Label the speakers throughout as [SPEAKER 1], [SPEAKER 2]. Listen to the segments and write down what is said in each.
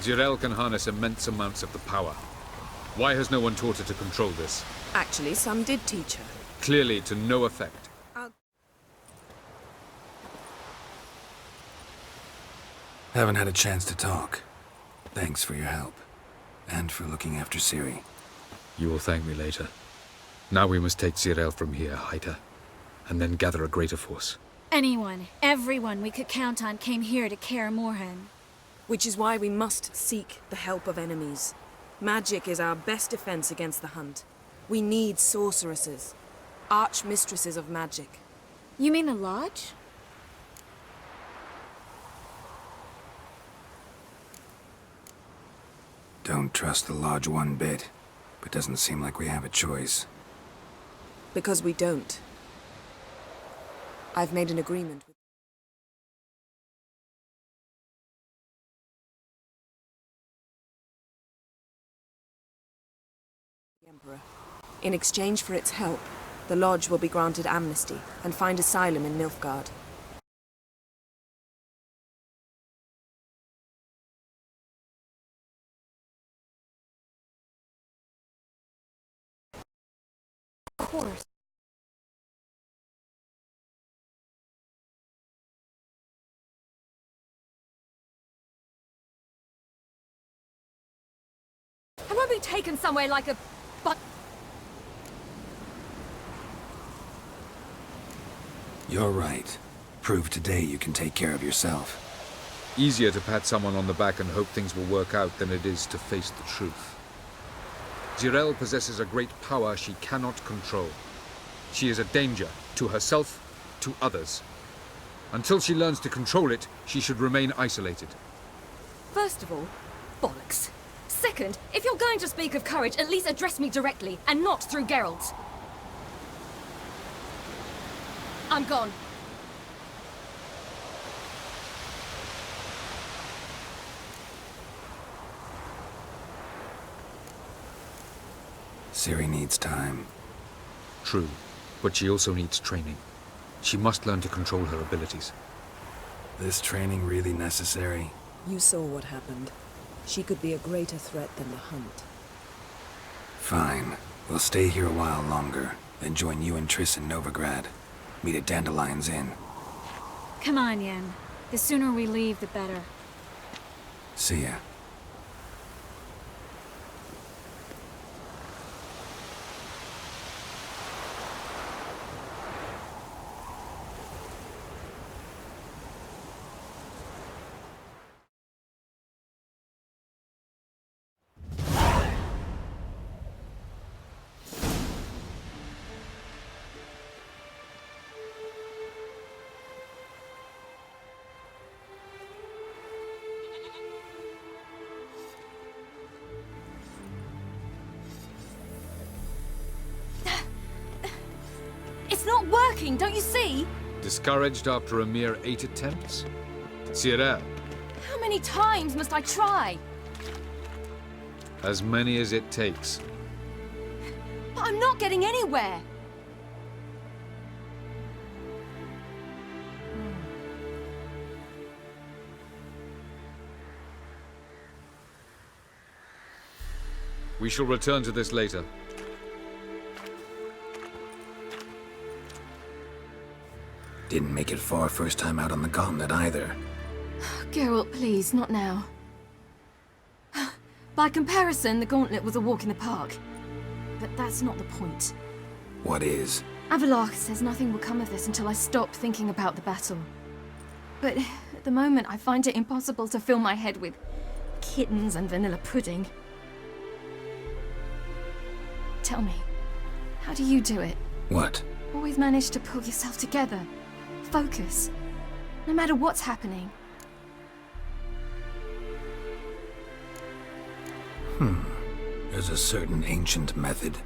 [SPEAKER 1] Jirel can harness immense amounts of the power. Why has no one taught her to control this?
[SPEAKER 2] Actually, some did teach her.
[SPEAKER 1] Clearly to no effect.
[SPEAKER 3] Haven't had a chance to talk. Thanks for your help. And for looking after Ciri.
[SPEAKER 1] You will thank me later. Now we must take Jirel from here, hide her, and then gather a greater force.
[SPEAKER 4] Anyone, everyone we could count on came here to Kaer Morhen.
[SPEAKER 2] Which is why we must seek the help of enemies. Magic is our best defense against the Hunt. We need sorceresses. Archmistresses of magic.
[SPEAKER 4] You mean the Lodge?
[SPEAKER 3] Don't trust the Lodge one bit, but doesn't seem like we have a choice.
[SPEAKER 2] Because we don't. I've made an agreement with the Emperor. In exchange for its help, the Lodge will be granted amnesty and find asylum in Nilfgaard.
[SPEAKER 4] Of course.
[SPEAKER 5] I won't be taken somewhere like a... but...
[SPEAKER 3] You're right. Prove today you can take care of yourself.
[SPEAKER 1] Easier to pat someone on the back and hope things will work out than it is to face the truth. Jirel possesses a great power she cannot control. She is a danger to herself, to others. Until she learns to control it, she should remain isolated.
[SPEAKER 5] First of all, bollocks. Second, if you're going to speak of courage, at least address me directly, and not through Geralt. I'm gone.
[SPEAKER 3] Ciri needs time.
[SPEAKER 1] True, but she also needs training. She must learn to control her abilities.
[SPEAKER 3] This training really necessary?
[SPEAKER 2] You saw what happened. She could be a greater threat than the Hunt.
[SPEAKER 3] Fine. We'll stay here a while longer, then join you and Triss in Novigrad. Meet at Dandelion's Inn.
[SPEAKER 4] Come on, Yen. The sooner we leave, the better.
[SPEAKER 3] See ya.
[SPEAKER 5] It's not working, don't you see?
[SPEAKER 1] Discouraged after a mere 8 attempts? Jirel,
[SPEAKER 5] How many times must I try?
[SPEAKER 1] as many as it takes.
[SPEAKER 5] But I'm not getting anywhere.
[SPEAKER 1] We shall return to this later.
[SPEAKER 3] Didn't make it far first time out on the gauntlet either.
[SPEAKER 5] Geralt, please, not now. By comparison, the gauntlet was a walk in the park. But that's not the point.
[SPEAKER 3] What is?
[SPEAKER 5] Avallac'h says nothing will come of this until I stop thinking about the battle. But at the moment, I find it impossible to fill my head with kittens and vanilla pudding. Tell me, how do you do it?
[SPEAKER 3] What?
[SPEAKER 5] Always manage to pull yourself together. Focus. No matter what's happening.
[SPEAKER 3] There's a certain ancient method.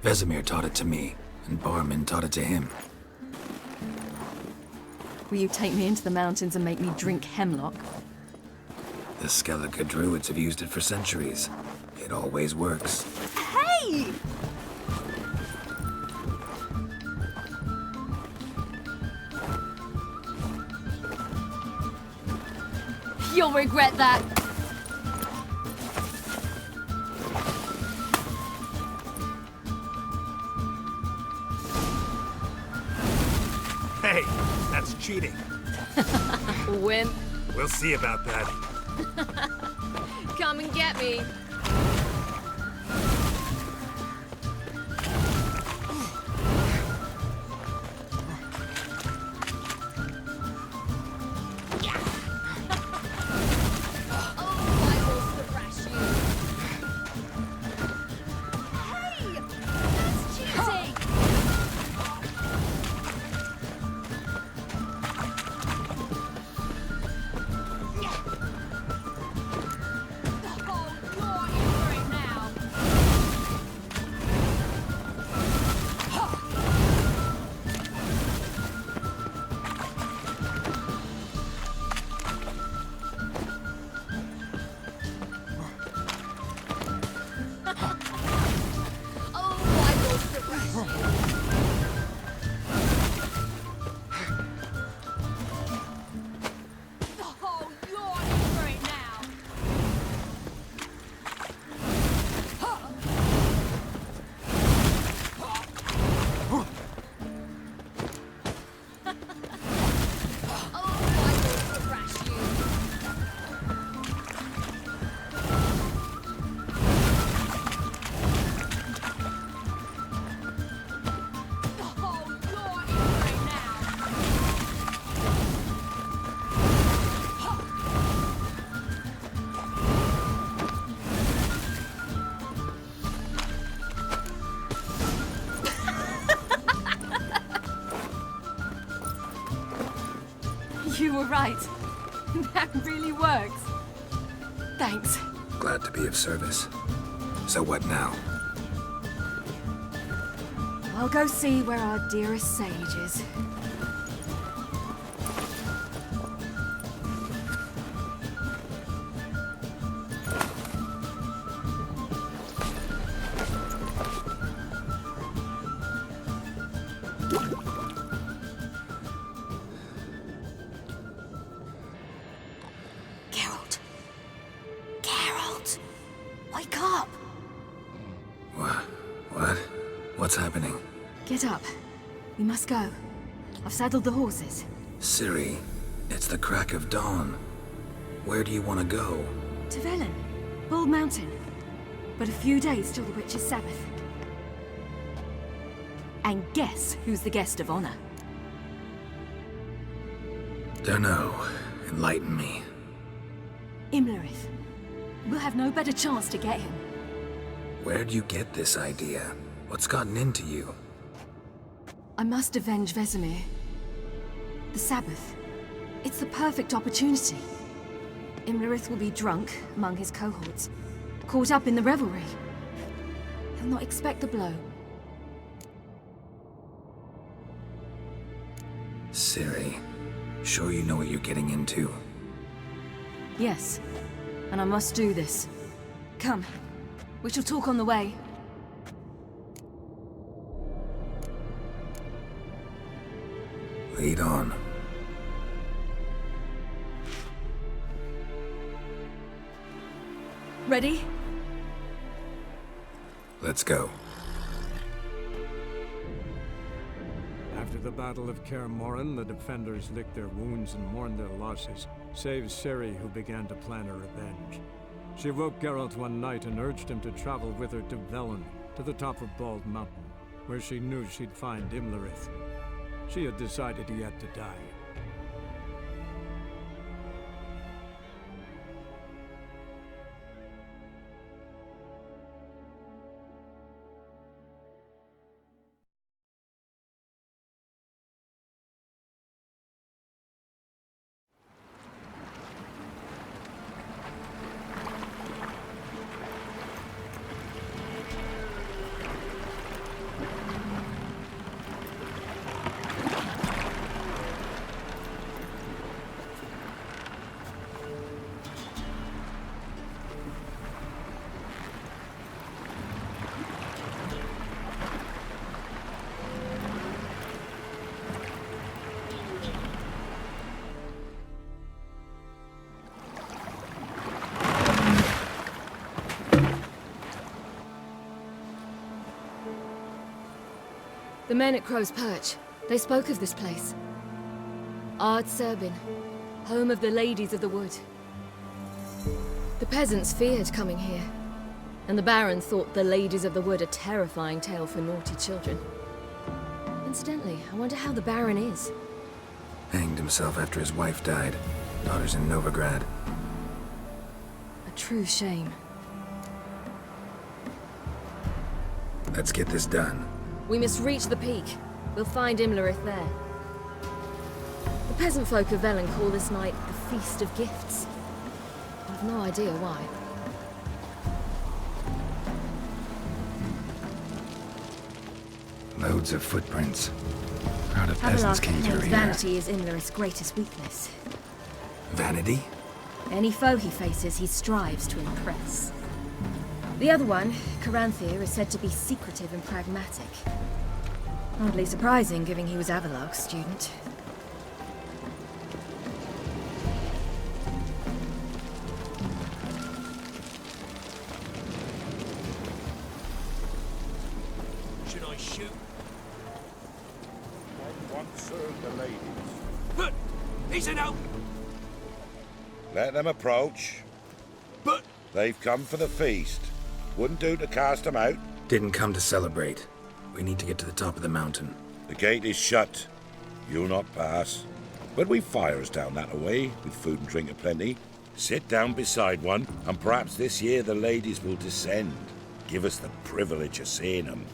[SPEAKER 3] Vesemir taught it to me, and Barman taught it to him.
[SPEAKER 5] Will you take me into the mountains and make me drink hemlock?
[SPEAKER 3] The Skellige druids have used it for centuries. It always works.
[SPEAKER 5] Hey! You'll regret that.
[SPEAKER 3] Hey, that's cheating.
[SPEAKER 2] Wimp.
[SPEAKER 3] We'll see about that.
[SPEAKER 2] Come and get me.
[SPEAKER 5] You were right. That really works. Thanks.
[SPEAKER 3] Glad to be of service. So what now?
[SPEAKER 5] I'll go see where our dearest sage is. Geralt! Wake up!
[SPEAKER 3] What? What's happening?
[SPEAKER 5] Get up. We must go. I've saddled the horses.
[SPEAKER 3] Ciri, it's the crack of dawn. Where do you want to go?
[SPEAKER 5] To Velen. Bald Mountain. But a few days till the Witch's Sabbath. And guess who's the guest of honor?
[SPEAKER 3] Dunno. Enlighten me.
[SPEAKER 5] Imlerith. We'll have no better chance to get him.
[SPEAKER 3] Where'd you get this idea? What's gotten into you?
[SPEAKER 5] I must avenge Vesemir. The Sabbath. It's the perfect opportunity. Imlerith will be drunk among his cohorts, caught up in the revelry. He'll not expect the blow.
[SPEAKER 3] Ciri, sure you know what you're getting into?
[SPEAKER 5] Yes, and I must do this. Come, we shall talk on the way.
[SPEAKER 3] Lead on.
[SPEAKER 5] Ready?
[SPEAKER 3] Let's go.
[SPEAKER 6] After the Battle of Kaer Morhen, the defenders licked their wounds and mourned their losses, save Ciri, who began to plan her revenge. She woke Geralt one night and urged him to travel with her to Velen, to the top of Bald Mountain, where she knew she'd find Imlerith. She had decided he had to die.
[SPEAKER 5] The men at Crow's Perch, they spoke of this place. Ard-Serbin, home of the Ladies of the Wood. The peasants feared coming here, and the Baron thought the Ladies of the Wood a terrifying tale for naughty children. Incidentally, I wonder how the Baron is.
[SPEAKER 3] Hanged himself after his wife died. Daughter's in Novigrad.
[SPEAKER 5] A true shame.
[SPEAKER 3] Let's get this done.
[SPEAKER 5] We must reach the peak. We'll find Imlerith there. The peasant folk of Velen call this night the Feast of Gifts. I've no idea why.
[SPEAKER 3] Loads of footprints. Crowd of peasants came through here.
[SPEAKER 5] Vanity is Imlerith's greatest weakness.
[SPEAKER 3] Vanity?
[SPEAKER 5] Any foe he faces, he strives to impress. The other one, Caranthir, is said to be secretive and pragmatic. Hardly surprising, given he was Avalok's student.
[SPEAKER 7] Should I shoot?
[SPEAKER 8] Once served the ladies.
[SPEAKER 7] But he's an out.
[SPEAKER 8] Let them approach.
[SPEAKER 7] But
[SPEAKER 8] They've come for the feast. Wouldn't do to cast them out.
[SPEAKER 3] Didn't come to celebrate. We need to get to the top of the mountain.
[SPEAKER 8] The gate is shut. You'll not pass. But we've fires down that way, with food and drink aplenty. Sit down beside one, and perhaps this year the ladies will descend. Give us the privilege of seeing them.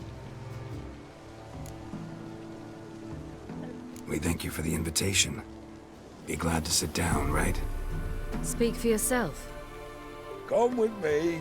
[SPEAKER 3] We thank you for the invitation. Be glad to sit down, right?
[SPEAKER 5] Speak for yourself.
[SPEAKER 8] Come with me.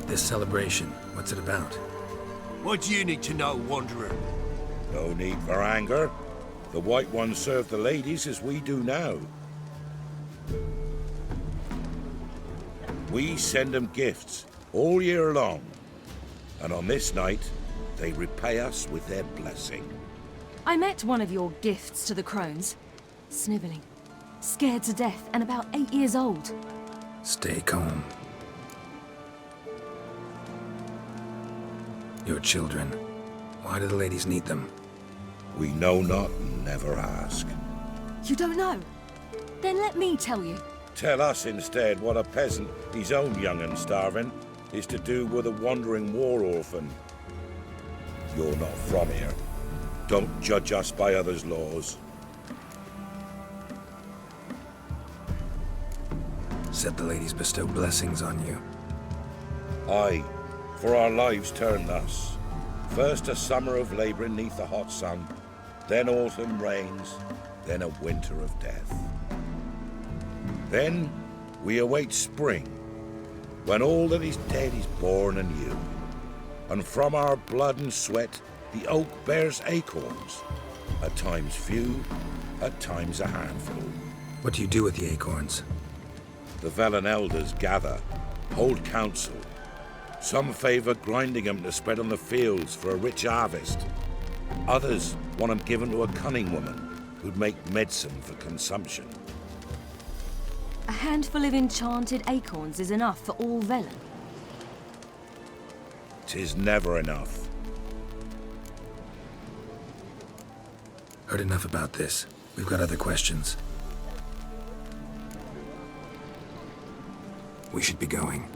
[SPEAKER 3] This celebration, what's it about?
[SPEAKER 7] what do you need to know, Wanderer?
[SPEAKER 8] No need for anger. The White Ones serve the ladies as we do now. We send them gifts all year long. And on this night, they repay us with their blessing.
[SPEAKER 5] I met one of your gifts to the crones. Snivelling. Scared to death and about 8 years old.
[SPEAKER 3] Stay calm. Your children. Why do the ladies need them?
[SPEAKER 8] We know not and never ask.
[SPEAKER 5] You don't know? Then let me tell you.
[SPEAKER 8] Tell us instead what a peasant, his own young and starving, is to do with a wandering war orphan. You're not from here. Don't judge us by others' laws.
[SPEAKER 3] Said the ladies bestow blessings on you.
[SPEAKER 8] Aye, for our lives turn thus. First a summer of labouring neath the hot sun, then autumn rains, then a winter of death. Then we await spring, when all that is dead is born anew. And from our blood and sweat the oak bears acorns, at times few, at times a handful.
[SPEAKER 3] What do you do with the acorns?
[SPEAKER 8] The Velen elders gather, hold council. Some favour grinding them to spread on the fields for a rich harvest. Others want them given to a cunning woman who'd make medicine for consumption.
[SPEAKER 5] A handful of enchanted acorns is enough for all Velen.
[SPEAKER 8] 'Tis never enough.
[SPEAKER 3] Heard enough about this. We've got other questions. We should be going.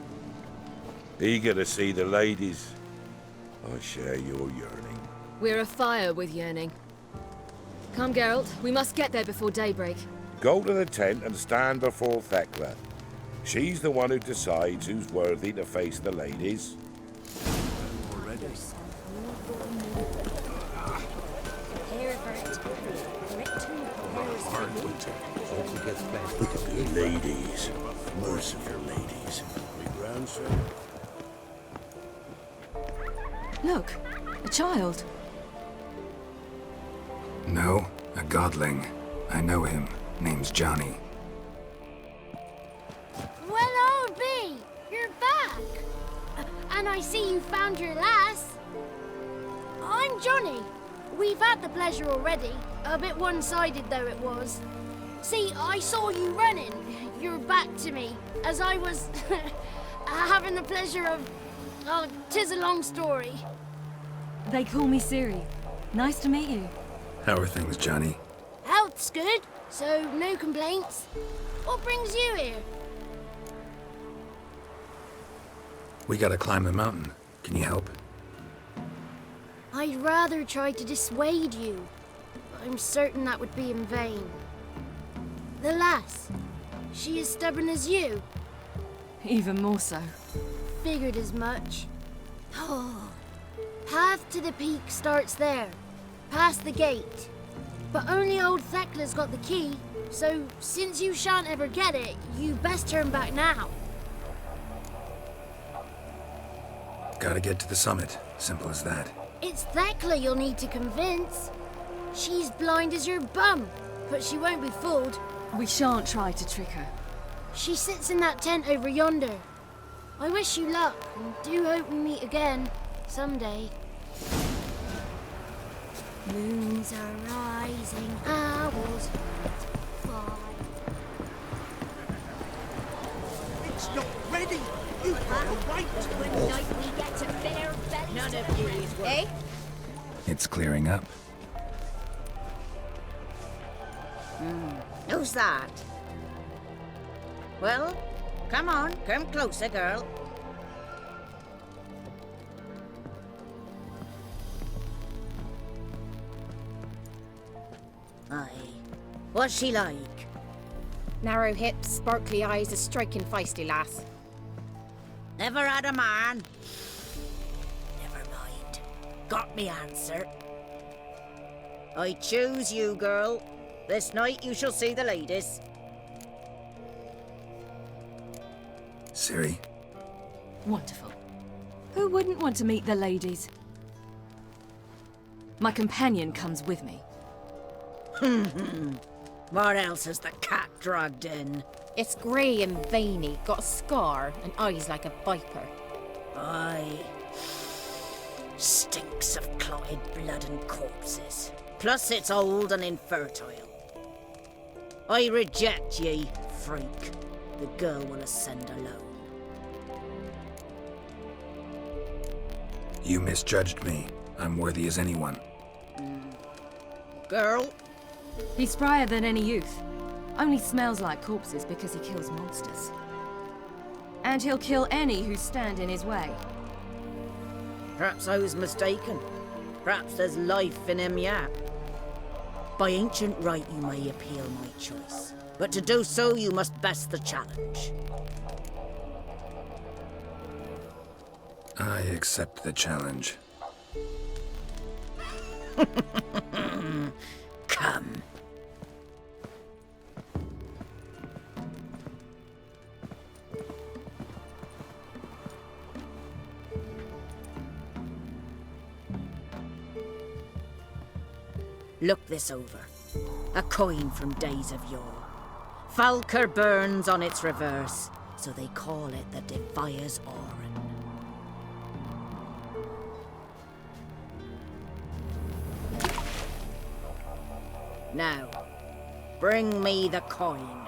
[SPEAKER 8] Eager to see the ladies. I share your yearning.
[SPEAKER 5] We're afire with yearning. Come, Geralt. We must get there before daybreak.
[SPEAKER 8] Go to the tent and stand before Thekla. She's the one who decides who's worthy to face the ladies. Ladies, merciful ladies.
[SPEAKER 5] Look, a child.
[SPEAKER 3] No, a godling. I know him. Name's Johnny.
[SPEAKER 9] Well, old B, you're back. And I see you found your lass. I'm Johnny. We've had the pleasure already. A bit one-sided though it was. See, I saw you running. Your back to me, as I was having the pleasure of... Oh, 'tis a long story.
[SPEAKER 5] They call me Siri. Nice to meet you.
[SPEAKER 3] How are things, Johnny?
[SPEAKER 9] Health's good, so no complaints. What brings you here?
[SPEAKER 3] We gotta climb the mountain. Can you help?
[SPEAKER 9] I'd rather try to dissuade you, but I'm certain that would be in vain. The lass, she as stubborn as you.
[SPEAKER 5] Even more so.
[SPEAKER 9] Figured as much. Oh, path to the peak starts there, past the gate. But only old Thekla's got the key, so since you shan't ever get it, you best turn back now.
[SPEAKER 3] Gotta get to the summit. Simple as that.
[SPEAKER 9] It's Thekla you'll need to convince. She's blind as your bum, but she won't be fooled.
[SPEAKER 5] We shan't try to trick her.
[SPEAKER 9] She sits in that tent over yonder. I wish you luck, and do hope we meet again, someday. Moons are rising, owls fly.
[SPEAKER 7] It's not ready! You gotta wait!
[SPEAKER 10] One night we get to bare belly. None of you is worth. Eh?
[SPEAKER 3] It's clearing up.
[SPEAKER 10] Who's that? Well, come on, come closer, girl. Aye. What's she like?
[SPEAKER 11] Narrow hips, sparkly eyes, a striking feisty lass.
[SPEAKER 10] Never had a man? Never mind. Got me answer. I choose you, girl. This night you shall see the ladies.
[SPEAKER 3] Siri?
[SPEAKER 5] Wonderful. Who wouldn't want to meet the ladies? My companion comes with me.
[SPEAKER 10] What else has the cat dragged in?
[SPEAKER 11] It's grey and veiny, got a scar, and eyes like a viper.
[SPEAKER 10] Aye. Stinks of clotted blood and corpses. Plus it's old and infertile. I reject ye, freak. The girl will ascend alone.
[SPEAKER 3] You misjudged me. I'm worthy as anyone.
[SPEAKER 10] Girl?
[SPEAKER 5] He's sprier than any youth. Only smells like corpses because he kills monsters. And he'll kill any who stand in his way.
[SPEAKER 10] Perhaps I was mistaken. Perhaps there's life in him yet. By ancient right you may appeal my choice. But to do so you must best the challenge.
[SPEAKER 3] I accept the challenge.
[SPEAKER 10] Come. Look this over. A coin from days of yore. Falker burns on its reverse, so they call it the Defier's Oran. Now, bring me the coin.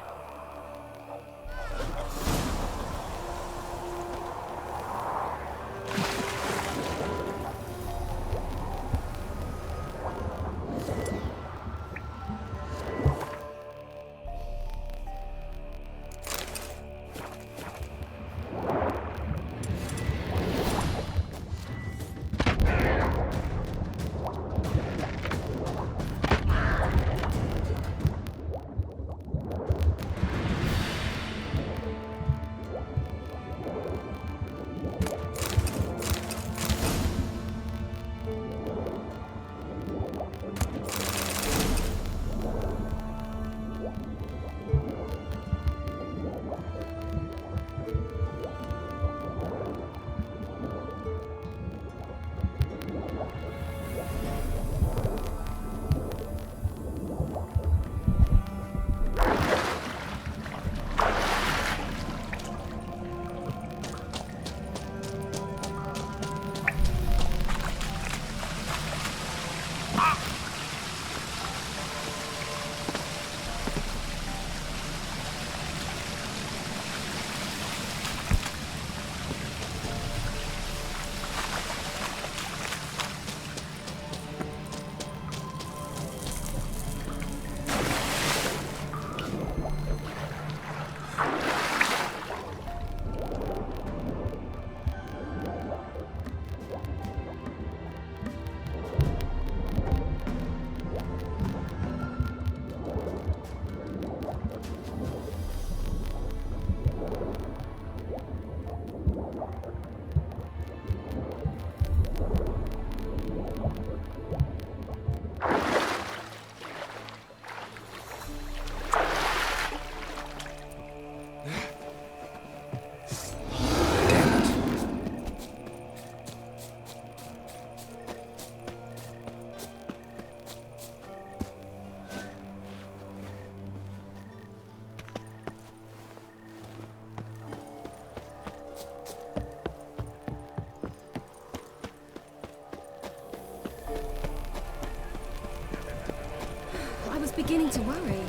[SPEAKER 5] beginning to worry.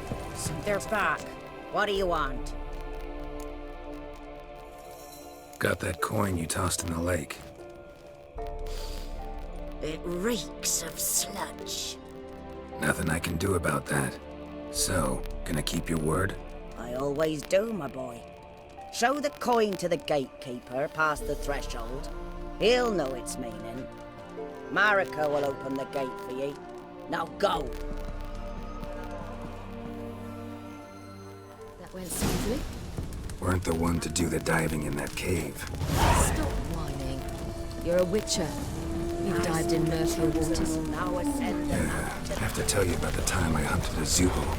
[SPEAKER 10] They're back. What do you want?
[SPEAKER 3] Got that coin you tossed in the lake.
[SPEAKER 10] It reeks of sludge.
[SPEAKER 3] Nothing I can do about that. So, gonna keep your word?
[SPEAKER 10] I always do, my boy. Show the coin to the gatekeeper past the threshold. He'll know its meaning. Marika will open the gate for ye. Now go!
[SPEAKER 5] That went smoothly.
[SPEAKER 3] Weren't the one to do the diving in that cave.
[SPEAKER 5] Stop whining. You're a witcher. You've dived in murkier waters.
[SPEAKER 10] Now ascend the
[SPEAKER 3] Yeah,
[SPEAKER 10] mountain.
[SPEAKER 3] I have to tell you about the time I hunted a Zubul.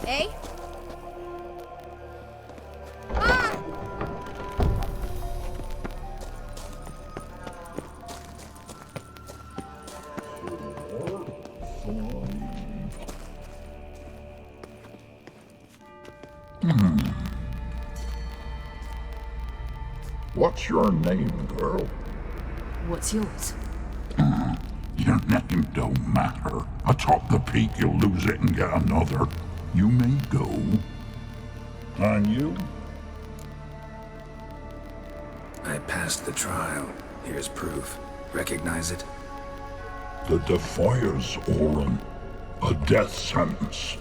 [SPEAKER 11] Eh?
[SPEAKER 12] What's your name, girl?
[SPEAKER 5] What's yours?
[SPEAKER 12] Your name don't matter. Atop the peak, you'll lose it and get another. You may go. And you?
[SPEAKER 3] I passed the trial. Here's proof. Recognize it?
[SPEAKER 12] The Defier's Orin. A death sentence.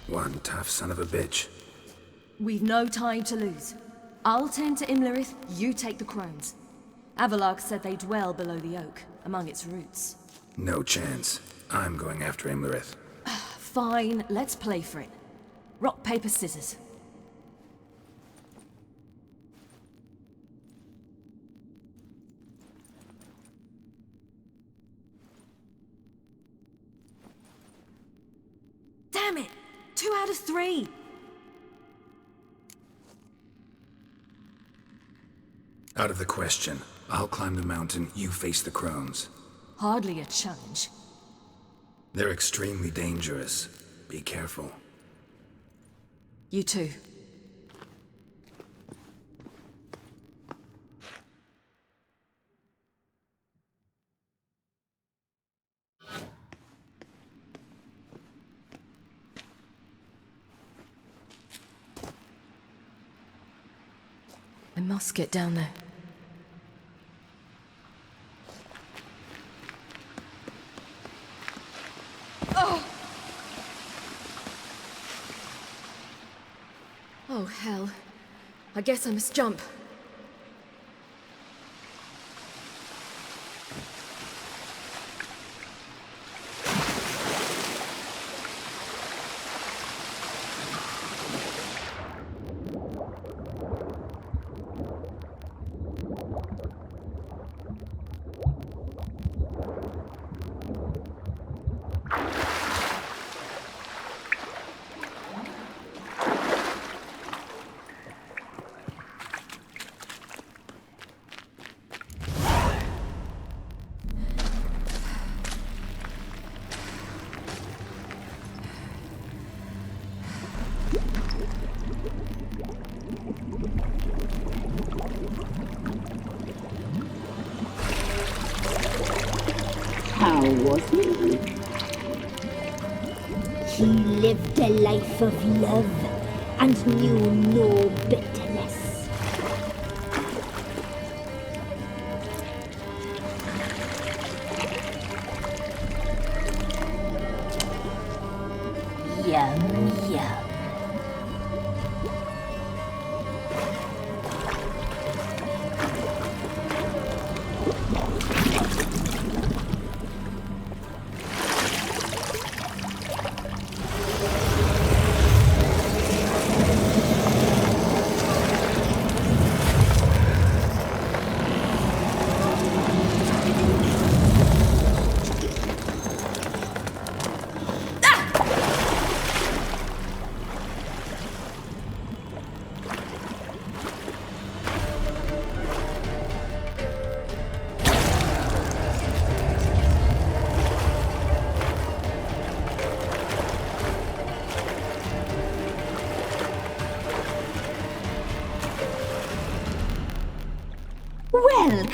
[SPEAKER 3] One tough son of a bitch.
[SPEAKER 5] We've no time to lose. I'll tend to Imlerith, you take the crones. Avalark said they dwell below the oak, among its roots.
[SPEAKER 3] No chance. I'm going after Imlerith.
[SPEAKER 5] Fine, let's play for it. Rock, paper, scissors. Damn it! 2 out of 3!
[SPEAKER 3] Out of the question. I'll climb the mountain, you face the crones.
[SPEAKER 5] Hardly a challenge.
[SPEAKER 3] They're extremely dangerous. Be careful.
[SPEAKER 5] You too. I must get down there. Oh, hell. I guess I must jump.
[SPEAKER 13] How was he? He lived a life of love and knew no bitterness. Yum, yum.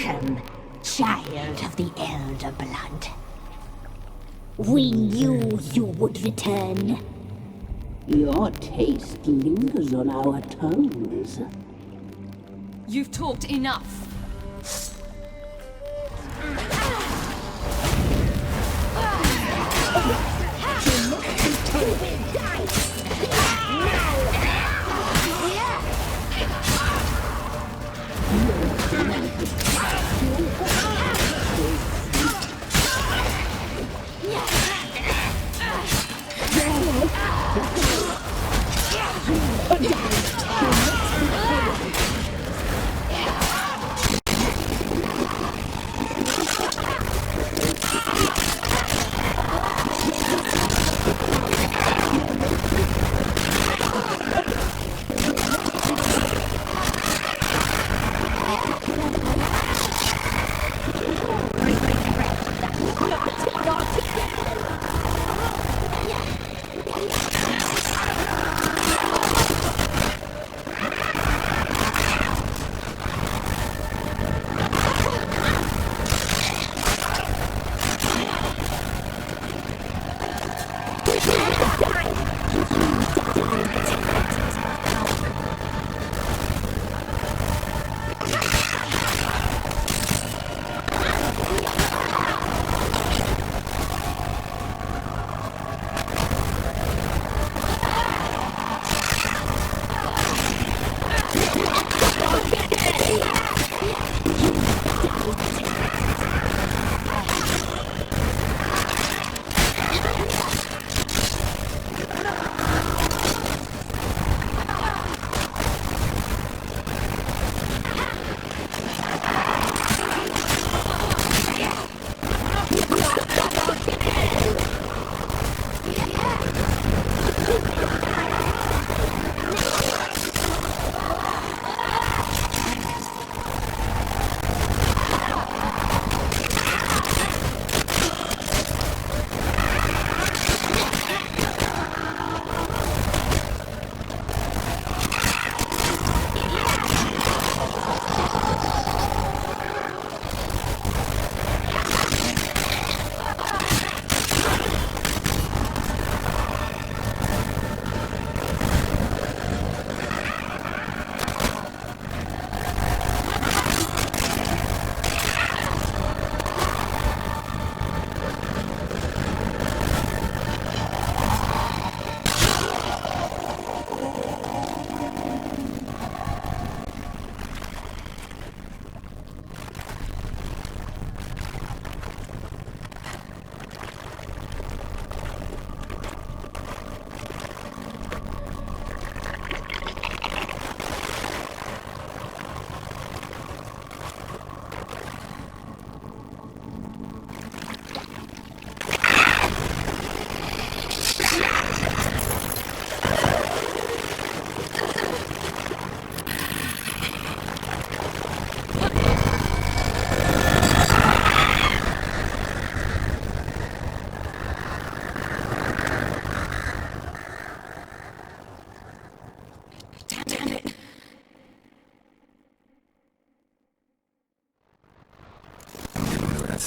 [SPEAKER 13] Welcome, child of the Elder Blood. We knew you would return. Your taste lingers on our tongues.
[SPEAKER 5] You've talked enough.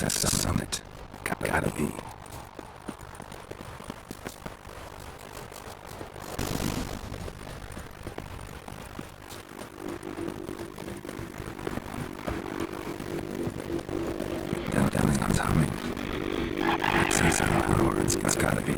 [SPEAKER 3] That's a summit. Gotta be. Down's humming. It's gotta be.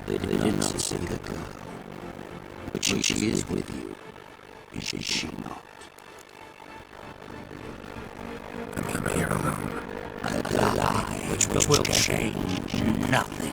[SPEAKER 14] They did not see the girl. But she is with you, is she not? I'm here alone. A lie which will change nothing.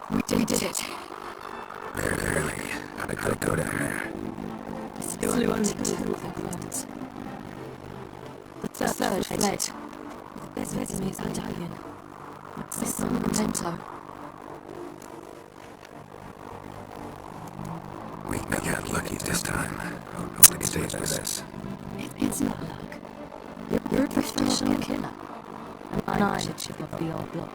[SPEAKER 5] We did it.
[SPEAKER 3] Barely. I could go down there.
[SPEAKER 5] Still only two of the guards. The third fled. Vesimir's battalion. My son Contento.
[SPEAKER 3] We got lucky this time. Hopefully it stays with us.
[SPEAKER 5] It's not luck. You're a professional killer. And I should not be our block.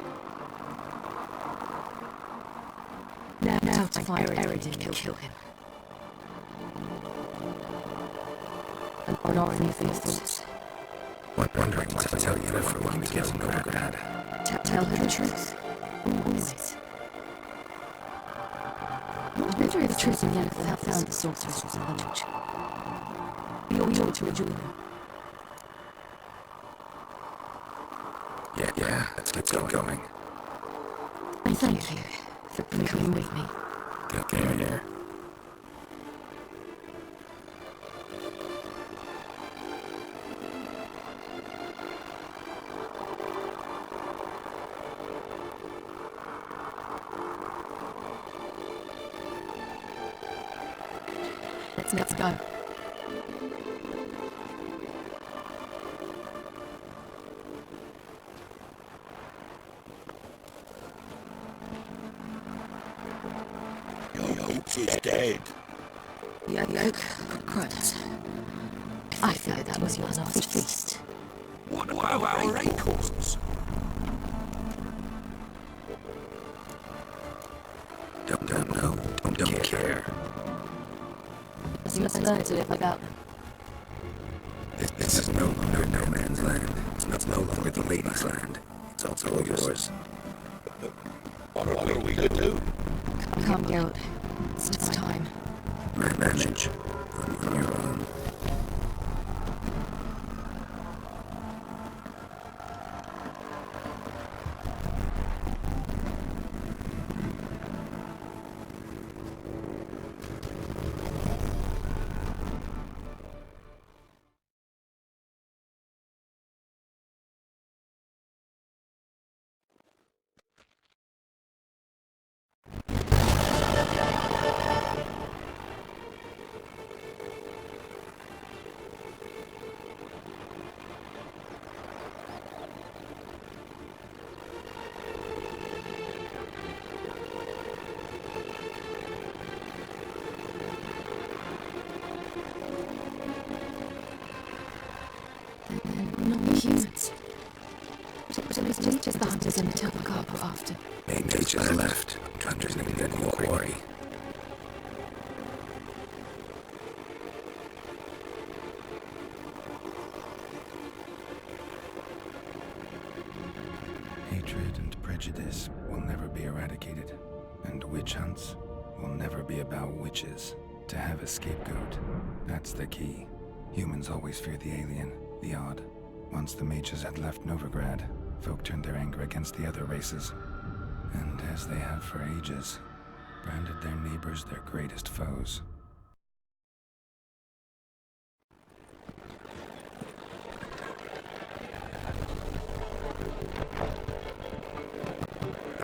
[SPEAKER 5] Now to find Eric and kill him. And on our new thoughts.
[SPEAKER 3] Wondering what to tell you for when we get to Novigrad.
[SPEAKER 5] Tell her the truth. Always. Better the truth in the end without found the sorcerers in the village. We ought to rejoin them.
[SPEAKER 3] Yeah, let's get going.
[SPEAKER 5] And thank you for coming with me.
[SPEAKER 3] Get in here.
[SPEAKER 5] Let's go.
[SPEAKER 8] is dead.
[SPEAKER 5] The oak grows. I fear that was your last feast.
[SPEAKER 14] What about our acorns? Don't care.
[SPEAKER 5] You must learn to live without them.
[SPEAKER 3] This is no longer no man's land. It's no longer the lady's land. It's also yours.
[SPEAKER 8] What are we to do?
[SPEAKER 5] Come, Geralt. It's time.
[SPEAKER 3] Manage on your own.
[SPEAKER 5] Humans. But it was just the hunters in the temple carpet after.
[SPEAKER 3] Mages left, hunters needed a new quarry. Hatred and prejudice will never be eradicated, and witch hunts will never be about witches. To have a scapegoat, that's the key. Humans always fear the alien, the odd. Once the mages had left Novigrad, folk turned their anger against the other races. And as they have for ages, branded their neighbors their greatest foes.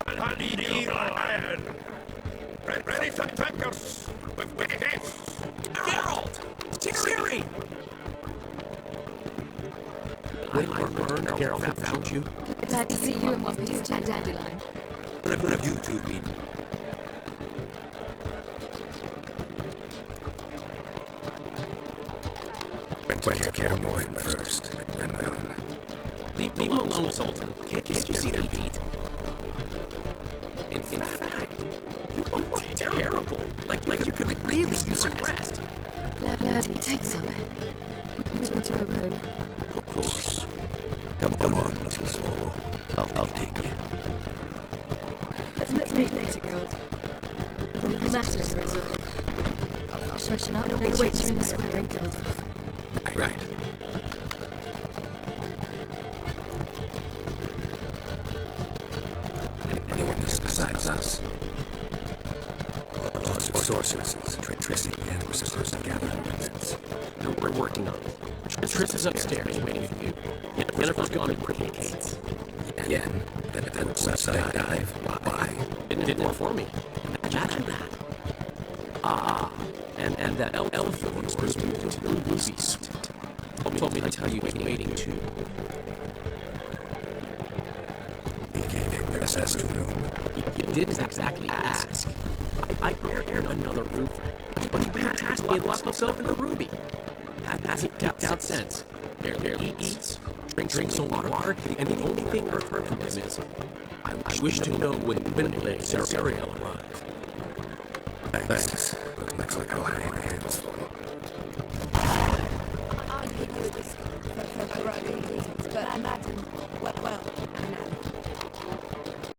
[SPEAKER 8] I need evil iron. Ready for tackles with haste.
[SPEAKER 14] Geralt! Ciri!
[SPEAKER 15] I learned Geralt found you.
[SPEAKER 5] Glad to see you in one piece, Dandelion.
[SPEAKER 14] What have you two been?
[SPEAKER 3] Went to Kaer Morhen first, and then...
[SPEAKER 15] Leave them alone, Sultan. Can't you see their feet? In fact, you look terrible. Like you could really use some rest.
[SPEAKER 5] Glad he takes some. To a room.
[SPEAKER 14] Of course. Come on, little soul. I'll take you.
[SPEAKER 5] Let's meet later, Geralt. The matter is resolved. I'll freshen up and wait you in the square and Geralt.
[SPEAKER 3] Right. Anyone besides us? Or sorceresses, Trissy, and we're supposed to gather evidence.
[SPEAKER 15] No, we're working on it. Triss is upstairs waiting for you. Jennifer's gone in brigades.
[SPEAKER 3] Yen, that side dive. Why?
[SPEAKER 15] It did more for me. Imagine that. And that elf was supposed to move into the movies. Told me to tell you he's waiting too.
[SPEAKER 3] He gave him the access room.
[SPEAKER 15] You didn't exactly ask. I prepared another room, but he passed me and lost himself in the ruby. Hasn't kept out since. Barely eats, drinks some water, and the only thing I've heard from him is, I wish to know when Sariel arrived.
[SPEAKER 3] Thanks. Looks like I'll have my hands full.
[SPEAKER 5] I could use this for arriving meetings, but I imagine